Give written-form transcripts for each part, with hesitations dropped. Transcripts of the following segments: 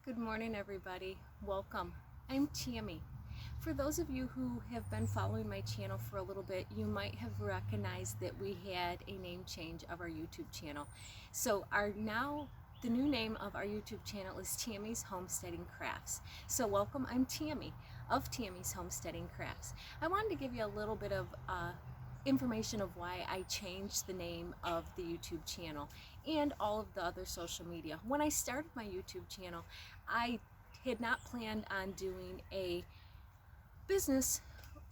Good morning, everybody. Welcome. I'm Tammy. For those of you who have been following my channel for a little bit, you might have recognized that we had a name change of our YouTube channel. So the new name of our YouTube channel is Tammy's Homesteading Crafts. So welcome, I'm Tammy of Tammy's Homesteading Crafts. I wanted to give you a little bit of information of why I changed the name of the YouTube channel and all of the other social media. When I started my YouTube channel, I had not planned on doing a business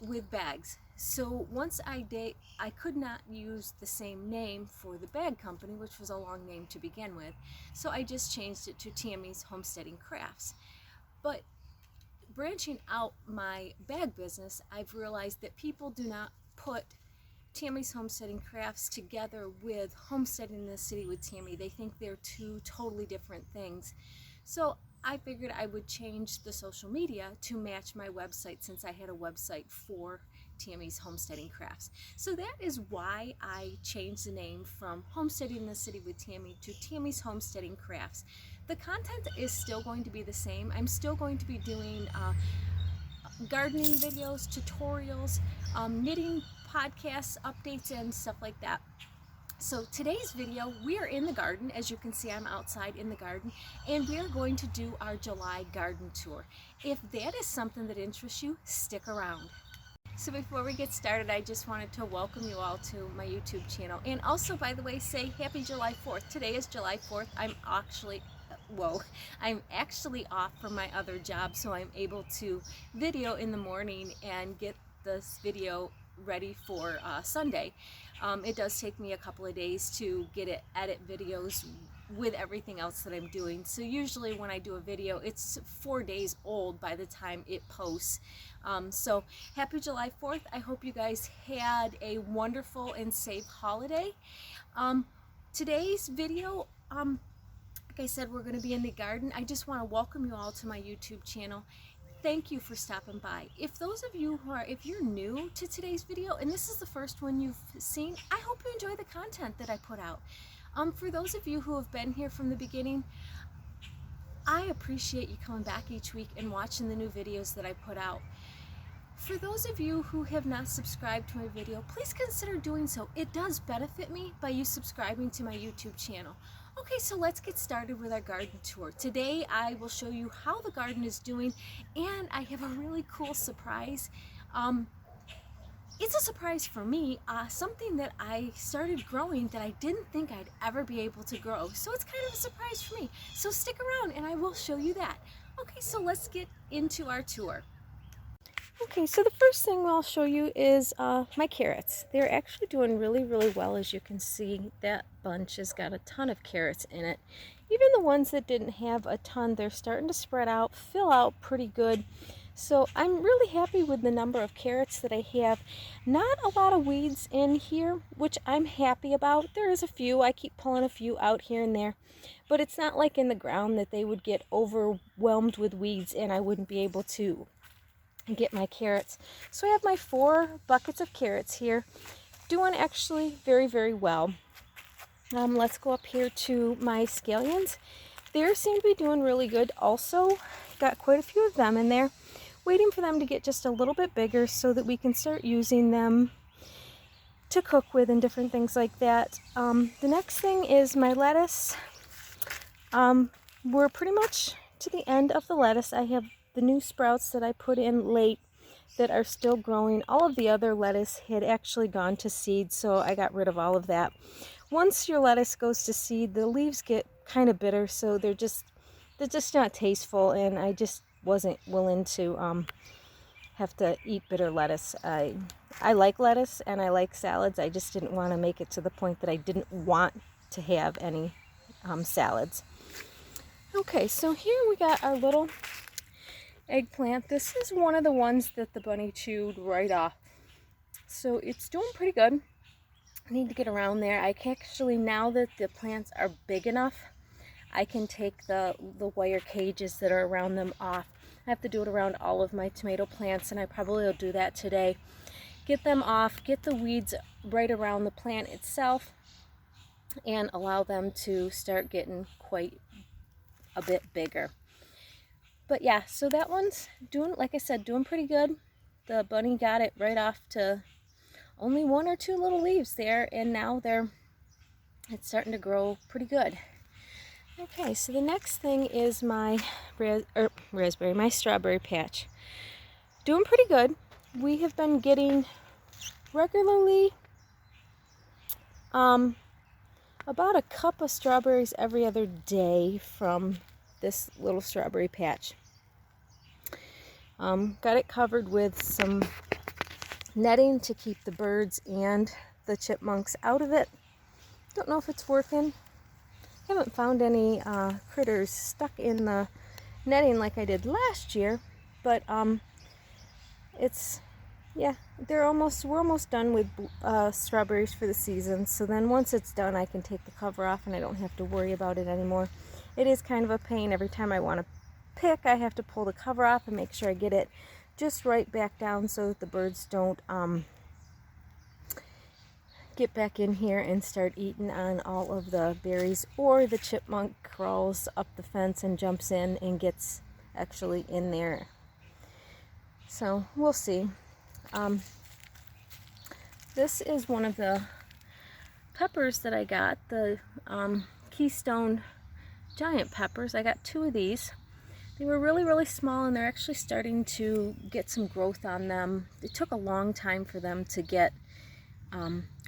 with bags. So once I did, I could not use the same name for the bag company, which was a long name to begin with. So I just changed it to Tammy's Homesteading Crafts. But branching out my bag business, I've realized that people do not put Tammy's Homesteading Crafts together with Homesteading in the City with Tammy. They think they're two totally different things. So I figured I would change the social media to match my website, since I had a website for Tammy's Homesteading Crafts. So that is why I changed the name from Homesteading in the City with Tammy to Tammy's Homesteading Crafts. The content is still going to be the same. I'm still going to be doing gardening videos, tutorials, knitting podcasts, updates, and stuff like that. So today's video, we are in the garden. As you can see, I'm outside in the garden, and we are going to do our July garden tour. If that is something that interests you, stick around. So before we get started, I just wanted to welcome you all to my YouTube channel, and also, by the way, say happy July 4th. Today is July 4th. I'm actually off from my other job, so I'm able to video in the morning and get this video ready for Sunday. It does take me a couple of days to edit videos with everything else that I'm doing. So usually when I do a video, it's 4 days old by the time it posts. So happy July 4th. I hope you guys had a wonderful and safe holiday. Today's video, like I said, we're going to be in the garden. I just want to welcome you all to my YouTube channel. Thank you for stopping by. If you're new to today's video and this is the first one you've seen, I hope you enjoy the content that I put out. For those of you who have been here from the beginning, I appreciate you coming back each week and watching the new videos that I put out. For those of you who have not subscribed to my video, please consider doing so. It does benefit me by you subscribing to my YouTube channel. Okay, so let's get started with our garden tour. Today I will show you how the garden is doing, and I have a really cool surprise. It's a surprise for me, something that I started growing that I didn't think I'd ever be able to grow. So it's kind of a surprise for me. So stick around and I will show you that. Okay, so let's get into our tour. Okay, so the first thing I'll show you is my carrots. They're actually doing really well. As you can see, that bunch has got a ton of carrots in it. Even the ones that didn't have a ton, they're starting to spread out, fill out pretty good. So I'm really happy with the number of carrots that I have. Not a lot of weeds in here, which I'm happy about. There is a few. I keep pulling a few out here and there. But it's not like in the ground that they would get overwhelmed with weeds and I wouldn't be able to get my carrots. So I have my 4 buckets of carrots here, doing actually very well. Let's go up here to my scallions. They seem to be doing really good also. Got quite a few of them in there, waiting for them to get just a little bit bigger so that we can start using them to cook with and different things like that. The next thing is my lettuce. We're pretty much to the end of the lettuce. I have the new sprouts that I put in late that are still growing. All of the other lettuce had actually gone to seed, so I got rid of all of that. Once your lettuce goes to seed, the leaves get kind of bitter, so they're just not tasteful, and I just wasn't willing to have to eat bitter lettuce. I like lettuce and I like salads. I just didn't want to make it to the point that I didn't want to have any salads. Okay, so here we got our little eggplant. This is one of the ones that the bunny chewed right off. So it's doing pretty good. I need to get around there. I can actually, now that the plants are big enough, I can take the wire cages that are around them off. I have to do it around all of my tomato plants, and I probably will do that today. Get them off, get the weeds right around the plant itself, and allow them to start getting quite a bit bigger. But yeah, so that one's doing, like I said, doing pretty good. The bunny got it right off to only 1 or 2 little leaves there, and now it's starting to grow pretty good. Okay, so the next thing is my my strawberry patch. Doing pretty good. We have been getting regularly about a cup of strawberries every other day from this little strawberry patch. Got it covered with some netting to keep the birds and the chipmunks out of it. Don't know if it's working. Haven't found any critters stuck in the netting like I did last year, but we're almost done with strawberries for the season. So then once it's done, I can take the cover off and I don't have to worry about it anymore. It is kind of a pain. Every time I want to pick, I have to pull the cover off and make sure I get it just right back down so that the birds don't get back in here and start eating on all of the berries, or the chipmunk crawls up the fence and jumps in and gets actually in there. So we'll see. This is one of the peppers that I got, the Keystone giant peppers. I got 2 of these. They were really, really small, and they're actually starting to get some growth on them. It took a long time for them to get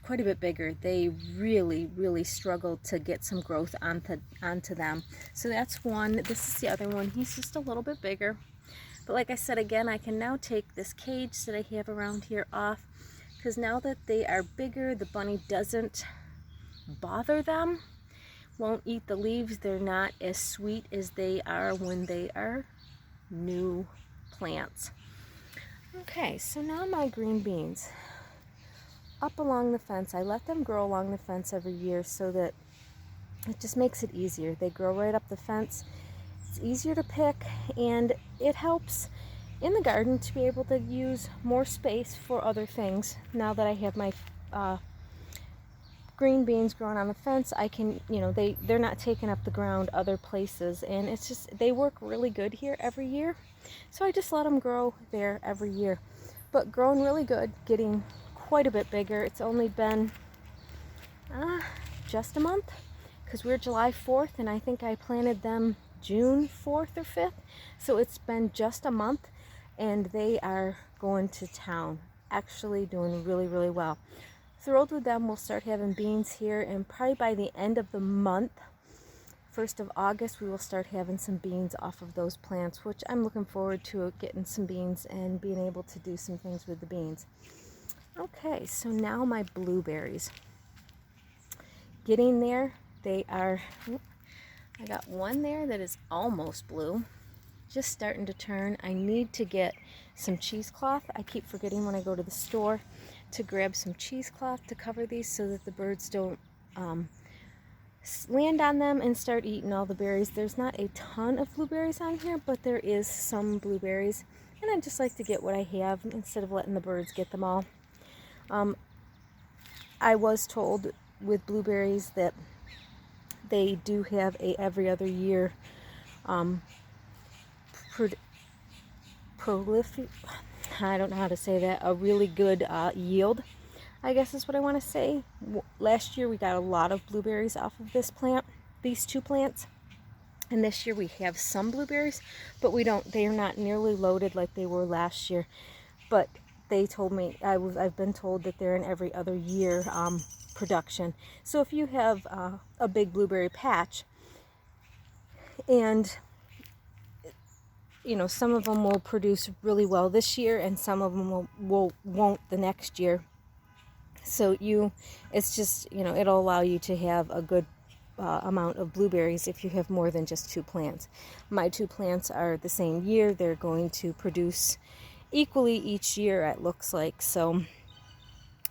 quite a bit bigger. They really, really struggled to get some growth onto them. So that's one. This is the other one. He's just a little bit bigger. But like I said, again, I can now take this cage that I have around here off, because now that they are bigger, the bunny doesn't bother them, won't eat the leaves. They're not as sweet as they are when they are new plants. Okay, so now my green beans. Up along the fence. I let them grow along the fence every year so that it just makes it easier. They grow right up the fence. It's easier to pick, and it helps in the garden to be able to use more space for other things. Now that I have my green beans growing on the fence, I can, they're not taking up the ground other places, and it's just, they work really good here every year. So I just let them grow there every year. But growing really good, getting quite a bit bigger. It's only been just a month, because we're July 4th and I think I planted them June 4th or 5th. So it's been just a month, and they are going to town, actually doing really, really well. Thrilled with them. We'll start having beans here, and probably by the end of the month, 1st of August, we will start having some beans off of those plants, which I'm looking forward to, getting some beans and being able to do some things with the beans. Okay, so now my blueberries. Getting there. They are, I got one there that is almost blue, just starting to turn. I need to get some cheesecloth. I keep forgetting when I go to the store to grab some cheesecloth to cover these so that the birds don't land on them and start eating all the berries. There's not a ton of blueberries on here, but there is some blueberries, and I just like to get what I have instead of letting the birds get them all. I was told with blueberries that they do have a every other year prolific, I don't know how to say that, a really good yield, I guess is what I want to say. Last year we got a lot of blueberries off of this plant, these 2 plants, and this year we have some blueberries, but they are not nearly loaded like they were last year. But they told me, I've been told that they're an every other year production. So if you have a big blueberry patch, and some of them will produce really well this year, and some of them won't the next year. So it's just, it'll allow you to have a good amount of blueberries if you have more than just 2 plants. My 2 plants are the same year. They're going to produce equally each year, it looks like. So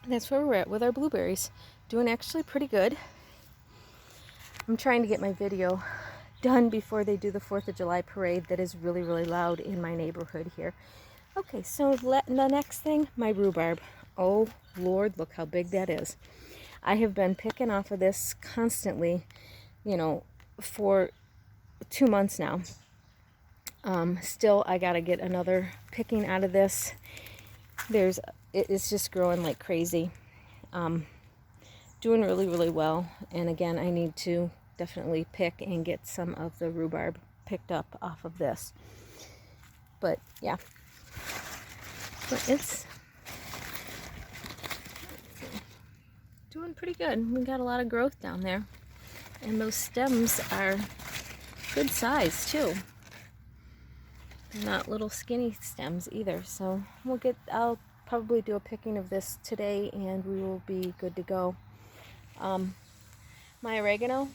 that's where we're at with our blueberries. Doing actually pretty good. I'm trying to get my video done before they do the 4th of July parade that is really, really loud in my neighborhood here. Okay, so the next thing, my rhubarb. Oh Lord, look how big that is. I have been picking off of this constantly, for 2 months now. Still, I gotta get another picking out of this. It's just growing like crazy. Doing really, really well. And again, I need to definitely pick and get some of the rhubarb picked up off of this. But yeah, but it's doing pretty good. We got a lot of growth down there, and those stems are good size too. They're not little skinny stems either. So I'll probably do a picking of this today, and we will be good to go. My oregano,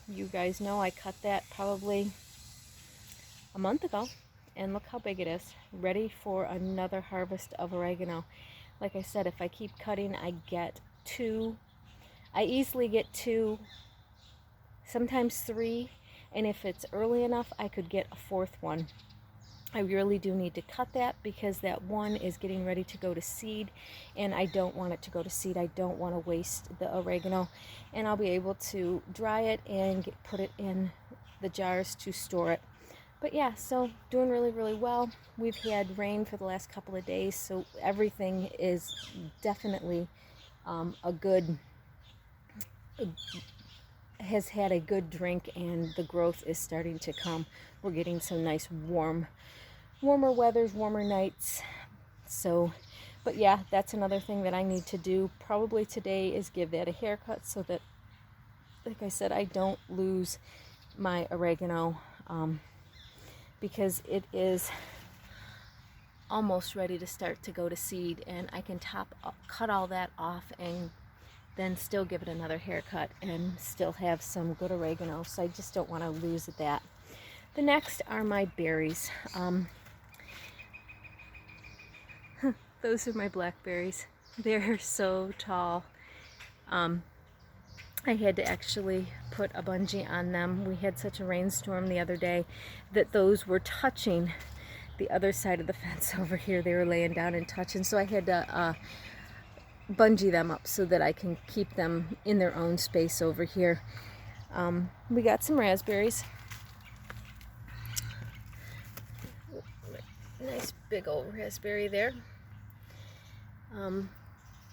you guys know I cut that probably a month ago, and look how big it is, ready for another harvest of oregano. Like I said, if I keep cutting, I easily get 2, sometimes 3, and if it's early enough, I could get a 4th one. I really do need to cut that because that one is getting ready to go to seed, and I don't want it to go to seed. I don't want to waste the oregano, and I'll be able to dry it and put it in the jars to store it. But yeah, so doing really, really well. We've had rain for the last couple of days, so everything is definitely has had a good drink, and the growth is starting to come. We're getting some nice warmer weathers, warmer nights. So, but yeah, that's another thing that I need to do probably today, is give that a haircut so that, like I said, I don't lose my oregano, because it is almost ready to start to go to seed, and I can cut all that off and then still give it another haircut and still have some good oregano. So I just don't want to lose that. The next are my berries. Those are my blackberries. They're so tall. I had to actually put a bungee on them. We had such a rainstorm the other day that those were touching the other side of the fence over here. They were laying down and touching, so I had to bungee them up so that I can keep them in their own space over here. We got some raspberries. Nice big old raspberry there.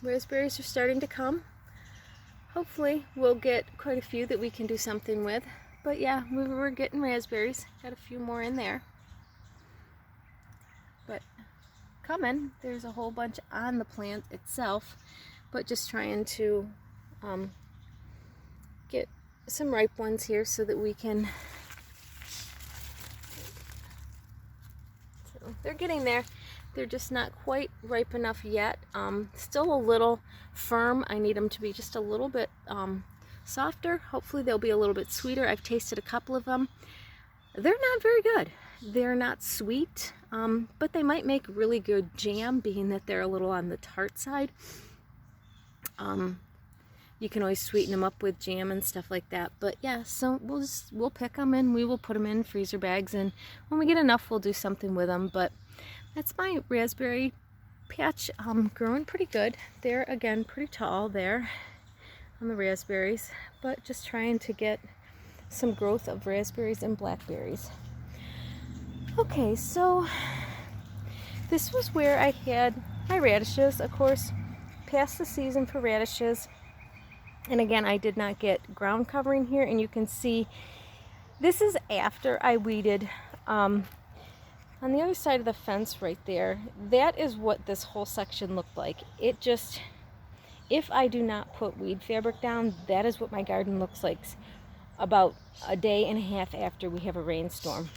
Raspberries are starting to come. Hopefully we'll get quite a few that we can do something with. But yeah, we're getting raspberries. Got a few more in there. But coming. There's a whole bunch on the plant itself. But just trying to get some ripe ones here so that we can... So they're getting there. They're just not quite ripe enough yet. Still a little firm. I need them to be just a little bit softer. Hopefully they'll be a little bit sweeter. I've tasted a couple of them. They're not very good. They're not sweet, but they might make really good jam, being that they're a little on the tart side. You can always sweeten them up with jam and stuff like that. But yeah, so we'll pick them and we will put them in freezer bags, and when we get enough, we'll do something with them. But that's my raspberry patch, growing pretty good. They're, again, pretty tall there on the raspberries, but just trying to get some growth of raspberries and blackberries. Okay, so this was where I had my radishes, of course, past the season for radishes. And again, I did not get ground covering here, and you can see this is after I weeded. On the other side of the fence right there, that is what this whole section looked like. It just, if I do not put weed fabric down, that is what my garden looks like about a day and a half after we have a rainstorm.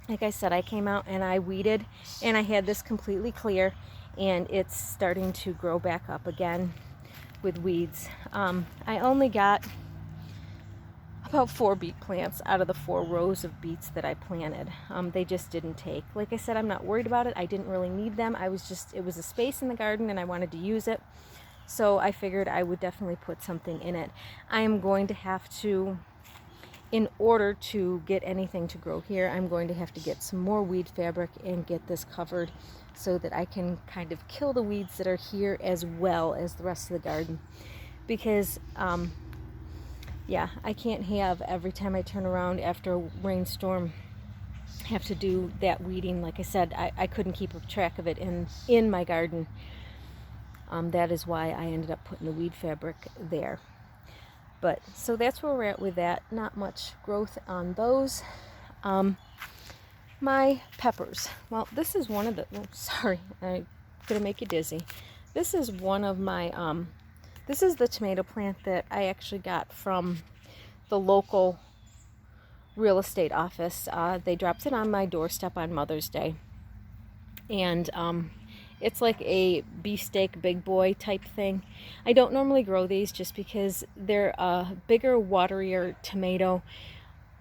Like I said, I came out and I weeded, and I had this completely clear, and it's starting to grow back up again with weeds. I only got about 4 beet plants out of the 4 rows of beets that I planted. They just didn't take. Like I said, I'm not worried about it. I didn't really need them. It was a space in the garden and I wanted to use it. So I figured I would definitely put something in it. I am going to have to, in order to get anything to grow here, I'm going to have to get some more weed fabric and get this covered so that I can kind of kill the weeds that are here as well as the rest of the garden. Because yeah, I can't have every time I turn around after a rainstorm have to do that weeding. Like I said, I couldn't keep a track of it in my garden. That is why I ended up putting the weed fabric there. But so that's where we're at with that. Not much growth on those. My peppers. Well, this is one of the, oh, sorry, I'm gonna make you dizzy. This is one of my, this is the tomato plant that I actually got from the local real estate office. They dropped it on my doorstep on Mother's Day. And it's like a beefsteak big boy type thing. I don't normally grow these just because they're a bigger, waterier tomato,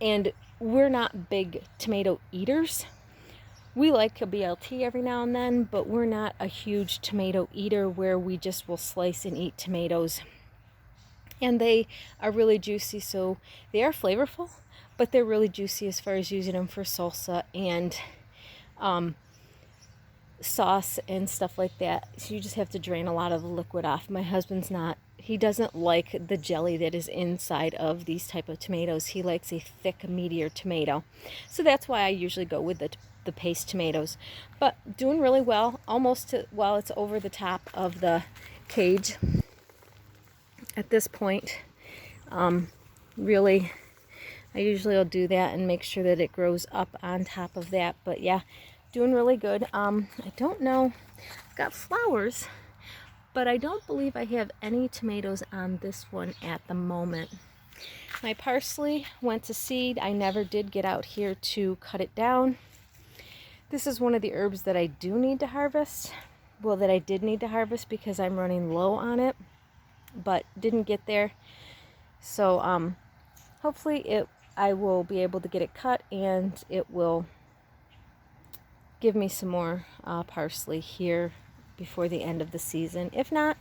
and we're not big tomato eaters. We like a BLT every now and then, but we're not a huge tomato eater where we just will slice and eat tomatoes. And they are really juicy, so they are flavorful, but they're really juicy as far as using them for salsa and sauce and stuff like that. So you just have to drain a lot of the liquid off. My husband's not, he doesn't like the jelly that is inside of these type of tomatoes. He likes a thick, meatier tomato. So that's why I usually go with the paste tomatoes. But doing really well, almost to, well, it's over the top of the cage at this point. Really, I usually will do that and make sure that it grows up on top of that. But yeah, doing really good. I don't know, I've got flowers, but I don't believe I have any tomatoes on this one at the moment. My parsley went to seed. I never did get out here to cut it down. This is one of the herbs that I do need to harvest. Well, that I did need to harvest because I'm running low on it, but didn't get there. So hopefully I will be able to get it cut, and it will give me some more parsley here before the end of the season. If not,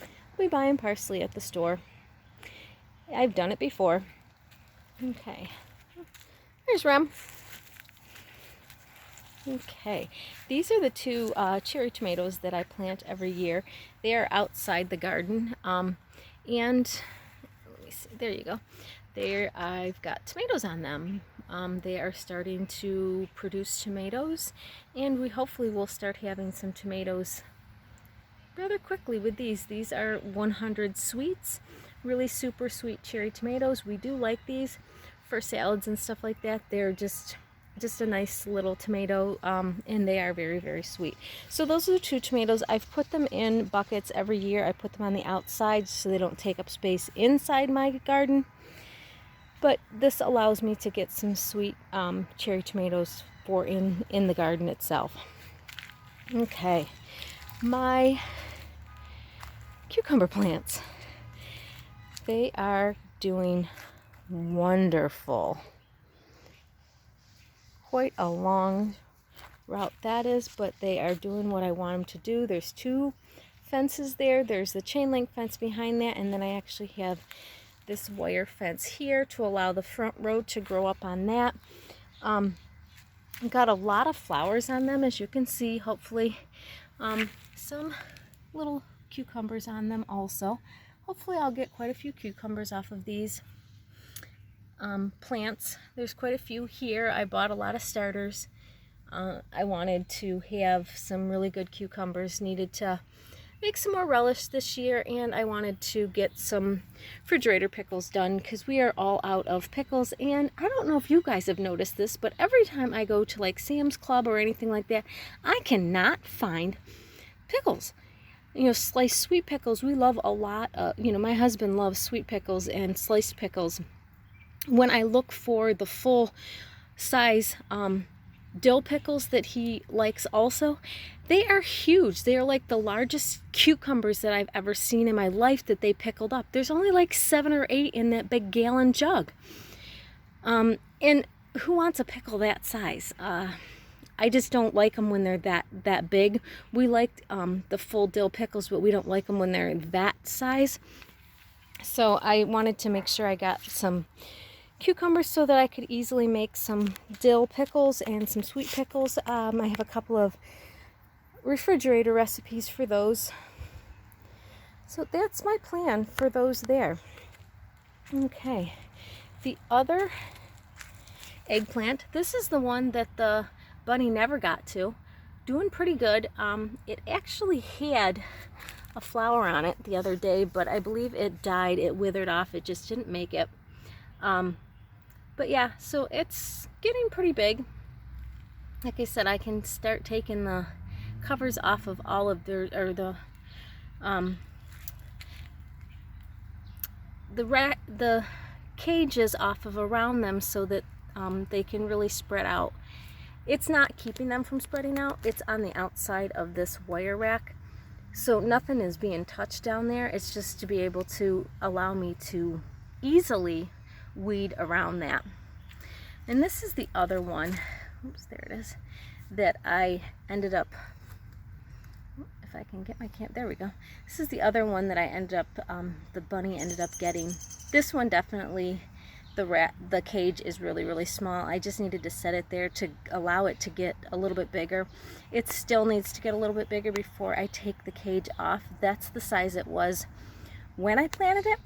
I'll be buying parsley at the store. I've done it before. Okay, there's Rem. Okay, these are the two cherry tomatoes that I plant every year. They are outside the garden, and let me see, there you go. There, I've got tomatoes on them. They are starting to produce tomatoes, and we hopefully will start having some tomatoes rather quickly with these. These are 100 sweets, really super sweet cherry tomatoes. We do like these for salads and stuff like that. They're just a nice little tomato, and they are very, very sweet. So those are the two tomatoes. I've put them in buckets every year. I put them on the outside so they don't take up space inside my garden. But this allows me to get some sweet cherry tomatoes for in the garden itself. Okay, my cucumber plants. They are doing wonderful. Quite a long route that is, but they are doing what I want them to do. There's two fences there. There's the chain link fence behind that, and then I actually have this wire fence here to allow the front row to grow up on that. Got a lot of flowers on them, as you can see, hopefully. Some little cucumbers on them also. Hopefully I'll get quite a few cucumbers off of these plants. There's quite a few here. I bought a lot of starters. I wanted to have some really good cucumbers, needed to make some more relish this year, and I wanted to get some refrigerator pickles done because we are all out of pickles. And I don't know if you guys have noticed this, but every time I go to like Sam's Club or anything like that, I cannot find pickles. You know, sliced sweet pickles, we love a lot. You know, my husband loves sweet pickles and sliced pickles. When I look for the full size dill pickles that he likes also, they are huge. They are like the largest cucumbers that I've ever seen in my life that they pickled up. There's only like 7 or 8 in that big gallon jug. And who wants a pickle that size? I just don't like them when they're that big. We like the full dill pickles, but we don't like them when they're that size. So I wanted to make sure I got some cucumbers so that I could easily make some dill pickles and some sweet pickles. I have a couple of refrigerator recipes for those. So that's my plan for those there. Okay. The other eggplant. This is the one that the bunny never got to. Doing pretty good. It actually had a flower on it the other day, but I believe it died. It withered off. It just didn't make it. But yeah, so it's getting pretty big. Like I said, I can start taking the covers off of all of their, or the cages off of around them, so that they can really spread out. It's not keeping them from spreading out. It's on the outside of this wire rack. So nothing is being touched down there. It's just to be able to allow me to easily weed around that. And this is the other one, oops, there it is, that I ended up, if I can get my there we go. This is the other one that I ended up, the bunny ended up getting. This one definitely, the cage is really, really small. I just needed to set it there to allow it to get a little bit bigger. It still needs to get a little bit bigger before I take the cage off. That's the size it was when I planted it,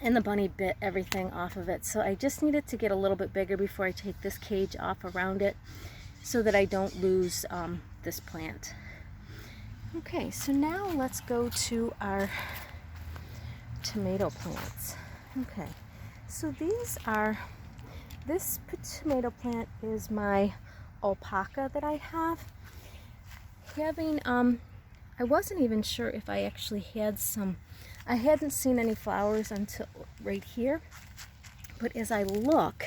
and the bunny bit everything off of it. So I just needed to get a little bit bigger before I take this cage off around it, so that I don't lose this plant. Okay, so now let's go to our tomato plants. Okay. So this tomato plant is my alpaca that I have. I wasn't even sure if I actually had some, I hadn't seen any flowers until right here. But as I look,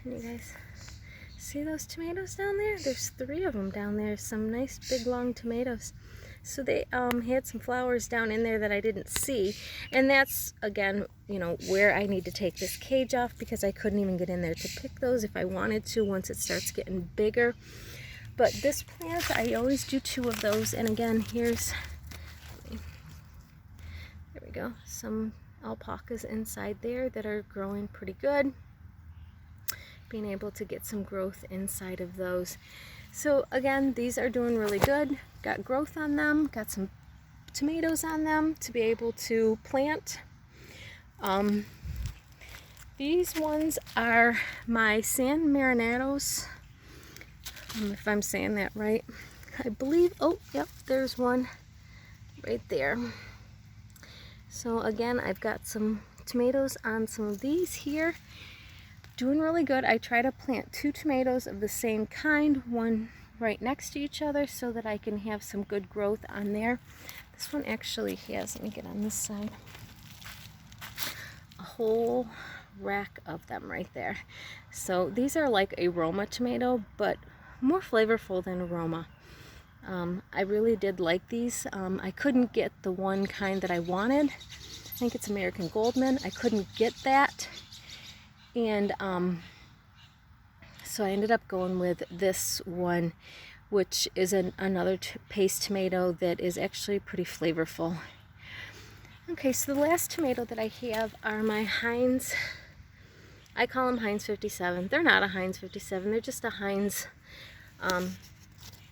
can you guys see those tomatoes down there? There's 3 of them down there, some nice big long tomatoes. So they had some flowers down in there that I didn't see. And that's, again, you know, where I need to take this cage off, because I couldn't even get in there to pick those if I wanted to once it starts getting bigger. But this plant, I always do 2 of those. And again, here's, there we go, some alpacas inside there that are growing pretty good. Being able to get some growth inside of those. So again, these are doing really good. Got growth on them, got some tomatoes on them to be able to plant. These ones are my San Marinados, if I'm saying that right. I believe, oh, yep, there's one right there. So again, I've got some tomatoes on some of these here. Doing really good. I try to plant 2 tomatoes of the same kind, one right next to each other, so that I can have some good growth on there. This one actually has, let me get on this side, a whole rack of them right there. So these are like a Roma tomato, but more flavorful than Roma. I really did like these. I couldn't get the one kind that I wanted. I think it's American Goldman. I couldn't get that. And so I ended up going with this one, which is another paste tomato that is actually pretty flavorful. Okay, so the last tomato that I have are my Heinz, I call them Heinz 57. They're not a Heinz 57, they're just a Heinz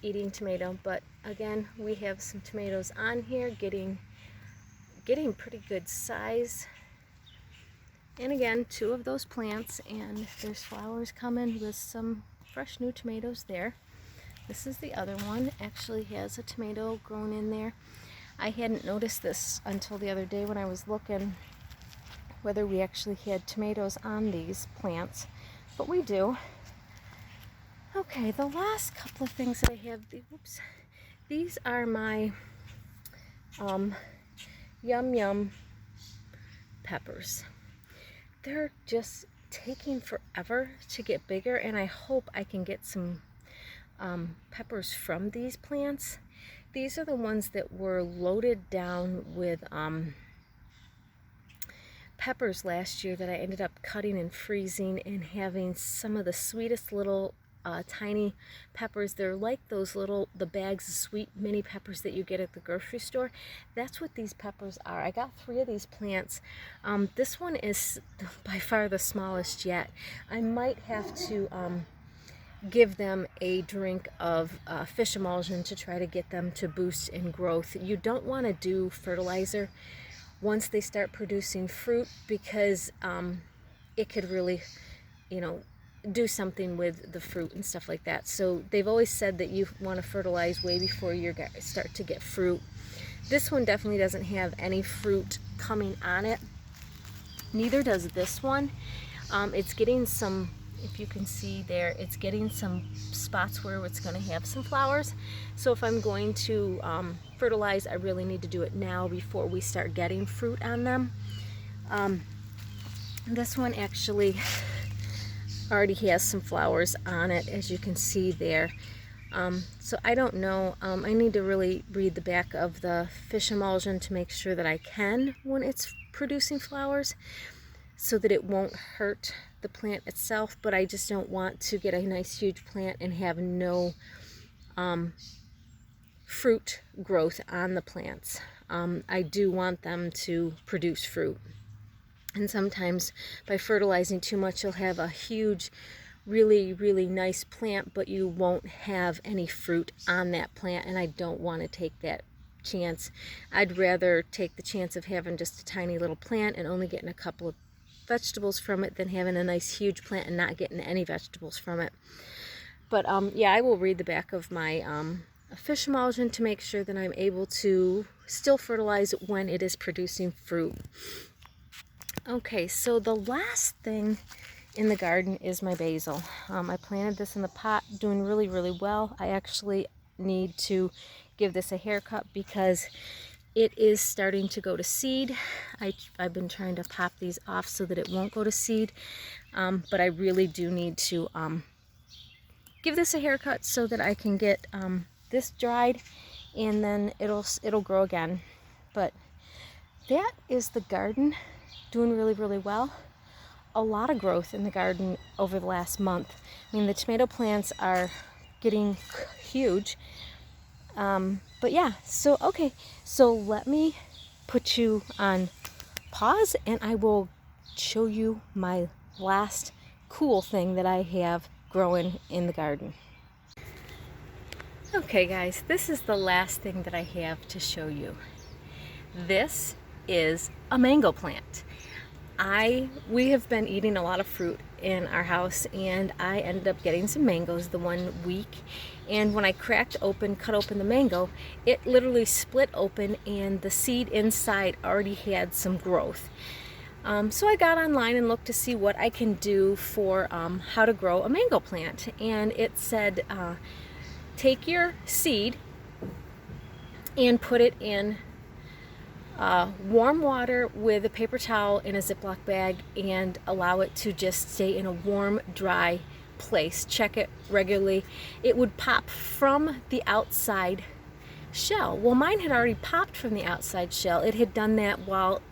eating tomato. But again, we have some tomatoes on here getting pretty good size. And again, 2 of those plants, and there's flowers coming with some fresh new tomatoes there. This is the other one, actually has a tomato grown in there. I hadn't noticed this until the other day when I was looking whether we actually had tomatoes on these plants, but we do. Okay, the last couple of things that I have, these are my Yum Yum peppers. They're just taking forever to get bigger, and I hope I can get some peppers from these plants. These are the ones that were loaded down with peppers last year that I ended up cutting and freezing and having some of the sweetest little tiny peppers. They're like those the bags of sweet mini peppers that you get at the grocery store. That's what these peppers are. I got 3 of these plants. This one is by far the smallest yet. I might have to give them a drink of fish emulsion to try to get them to boost in growth. You don't want to do fertilizer once they start producing fruit, because it could really, you know, do something with the fruit and stuff like that. So they've always said that you want to fertilize way before you start to get fruit. This one definitely doesn't have any fruit coming on it. Neither does this one. It's getting some, if you can see there, it's getting some spots where it's going to have some flowers. So if I'm going to fertilize, I really need to do it now before we start getting fruit on them. This one actually already has some flowers on it, as you can see there. So I don't know, I need to really read the back of the fish emulsion to make sure that I can when it's producing flowers, so that it won't hurt the plant itself. But I just don't want to get a nice huge plant and have no fruit growth on the plants. I do want them to produce fruit. And sometimes by fertilizing too much, you'll have a huge, really nice plant, but you won't have any fruit on that plant, and I don't want to take that chance. I'd rather take the chance of having just a tiny little plant and only getting a couple of vegetables from it than having a nice huge plant and not getting any vegetables from it. But yeah, I will read the back of my fish emulsion to make sure that I'm able to still fertilize when it is producing fruit. Okay, so the last thing in the garden is my basil. I planted this in the pot, doing really well. I actually need to give this a haircut because it is starting to go to seed. I've been trying to pop these off so that it won't go to seed, but I really do need to give this a haircut so that I can get this dried, and then it'll grow again. But that is the garden, doing really well. A lot of growth in the garden over the last month. I mean, the tomato plants are getting huge. But yeah, so okay, so let me put you on pause and I will show you my last cool thing that I have growing in the garden. Okay guys, this is the last thing that I have to show you. This is a mango plant. We have been eating a lot of fruit in our house, and I ended up getting some mangoes the one week, and when I cut open the mango, it literally split open and the seed inside already had some growth. So I got online and looked to see what I can do for how to grow a mango plant, and it said take your seed and put it in warm water with a paper towel in a Ziploc bag and allow it to just stay in a warm, dry place. Check it regularly. It would pop from the outside shell. Well, mine had already popped from the outside shell. It had done that while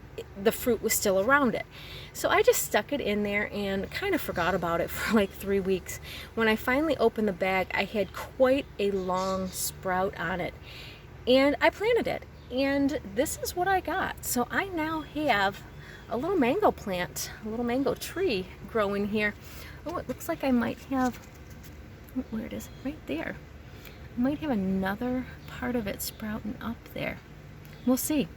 the fruit was still around it. So I just stuck it in there and kind of forgot about it for like 3 weeks. When I finally opened the bag, I had quite a long sprout on it, and I planted it. And this is what I got. So I now have a little mango plant, a little mango tree growing here. Oh, it looks like I might have, where it is, right there. I might have another part of it sprouting up there. We'll see.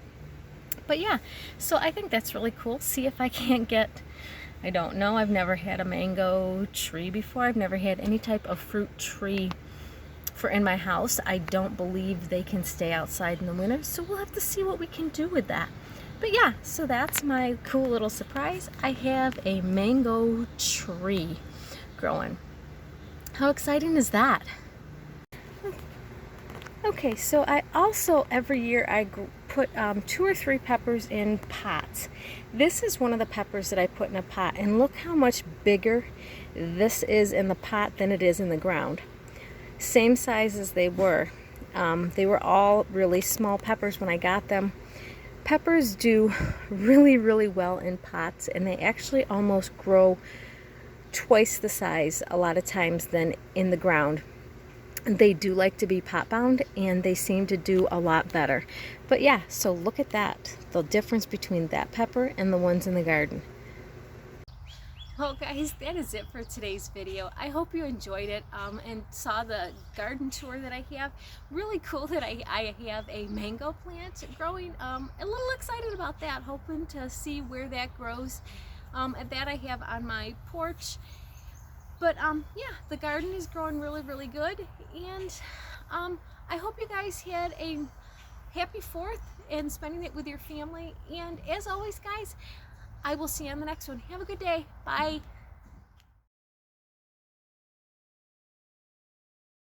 But yeah, so I think that's really cool. See if I can't get, I don't know, I've never had a mango tree before. I've never had any type of fruit tree in my house. I don't believe they can stay outside in the winter, so we'll have to see what we can do with that. But yeah, so that's my cool little surprise. I have a mango tree growing. How exciting is that? Okay, so I also, every year I put 2 or 3 peppers in pots. This is one of the peppers that I put in a pot, and look how much bigger this is in the pot than it is in the ground. Same size as they were. They were all really small peppers when I got them. Peppers do really well in pots, and they actually almost grow twice the size a lot of times than in the ground. They do like to be pot bound, and they seem to do a lot better. But yeah, so look at that, the difference between that pepper and the ones in the garden. Well guys, that is it for today's video. I hope you enjoyed it and saw the garden tour that I have. Really cool that I have a mango plant growing. A little excited about that, hoping to see where that grows. That I have on my porch. But yeah, the garden is growing really, really good. And I hope you guys had a happy 4th and spending it with your family. And as always, guys, I will see you on the next one. Have a good day. Bye.